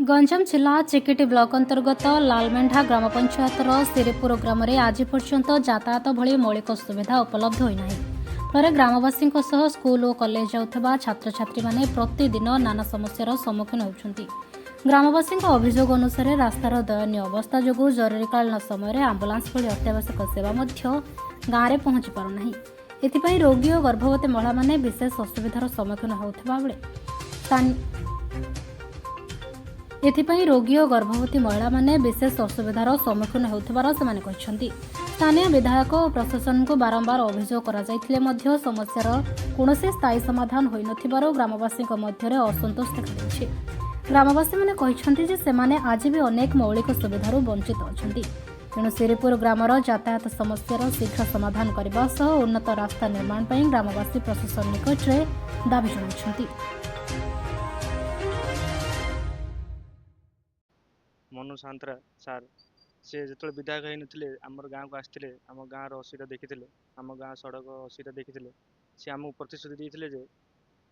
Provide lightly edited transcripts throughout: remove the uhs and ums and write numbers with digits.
गंजाम जिला चिकिटी ब्लॉक अंतर्गत लालमेंढा ग्राम पंचायतर सिरीपुर ग्राम में आज पर्यंत यातायात भली मौलिक सुविधा उपलब्ध होना फल ग्रामवासी स्कूल और कॉलेज जाऊा छात्र छात्री माने प्रतिदिन नाना समस्यार सम्मुखीन होती। ग्रामवासी अभियोग अनुसार रास्तार दयनीय अवस्था जो जरूरीकालीन समय आंबुलांस भली अत्यावश्यक सेवा गाँव में पहुंची पारना। एथिपाई रोगी और गर्भवती महिला माने विशेष असुविधार सम्मुखीन होता बेले एथिपाई रोगी और गर्भवती महिला माने विशेष असुविधार सम्मुखीन होथिबार सेमाने कहिसेंती। स्थानीय विधायक और प्रशासन को बारंबार अभियोग करा जायथिले मध्य समस्यार कौनसी स्थायी समाधान होई नथिबार ग्रामवासी मध्य असंतोष देखा। ग्रामवासी माने कहिसेंती जे सेमाने आज भी अनेक मौलिक सुविधार वंचित अछंती। तेणु सिरीपुर ग्रामर यातायात समस्यार शीघ्र समाधान करने सह उन्नत रास्ता निर्माण पर ग्रामवासी प्रशासन निकट में दाबी जणाइछंती। मनु सांतरा सार से जो विधायक होते आमर गाँव को आसते आम गाँव असुविधा देखी आम गाँव सड़क असुविधा देखी सी आमको प्रतिश्रुति देते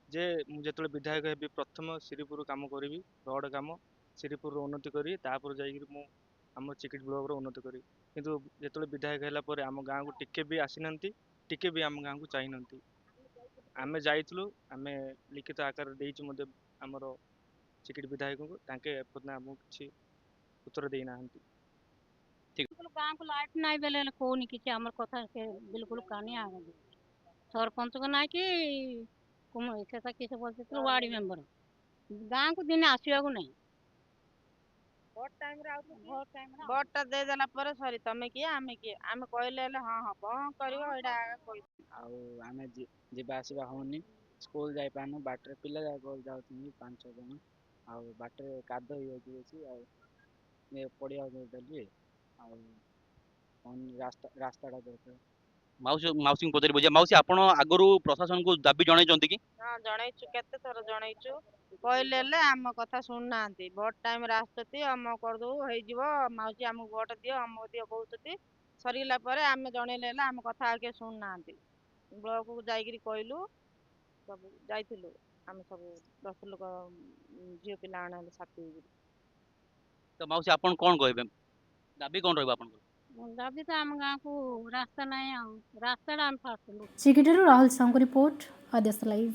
जे मुझे विधायक हेबी प्रथम सिरीपुर काम करी रोड काम सिरीपुर उन्नति करी तापर जाम चिकिट ब्लॉक उन्नति करी किंतु जो विधायक है आम गाँव को टिके भी आसी ना टिके भी आम गाँव को चाह ना आम जाइलु आम लिखित आकार देमर चिकिट विधायक को आमको किसी उत्तर देना गाँव को लाइट नहीं बेले कौन किसी आमर कथा से बिल्कुल कानी आ गई सरपंच को ना कि किसी बोलते तो वार्ड मेंबर गाँव को दिन आसवा को नहीं भोट दे देला पर सॉरी तमे किए आमे कहले हाँ हाँ कौन करियो एडा आमे जीवा आसवा होनी स्कूल जाई पानु बाटर पिला जाउछनी 5-6 जन आ बाटर कादो हो छी आ ये पड़िया देली आ रास्ता रास्ताटा दरकार मौसी को पचारि मौसी आपण आगरू प्रशासन को दाबी जणाइछन्ती कि हाँ जणाइछु केते थर जणाइछु कहले आम कथा सुन ना भोट टाइम रास्ते आम करदो हे जीवो मौसी आम भोट दियो आम दियो कहउतती सरीला परे आम जणैले आम कथा आके सुन ना ब्लॉक को जाइकरी कहलु सब जाइथिलु आम सब 10 लोक झियो पिला आने साथी तो मौसी आपण कोन कहबे दाबी कोन रहबा आपण दाबी तो आम गाँव को रास्ता नहीं रास्ता आम फास्ट चिकिटर राहुल साहू रिपोर्ट आदेश लाइव।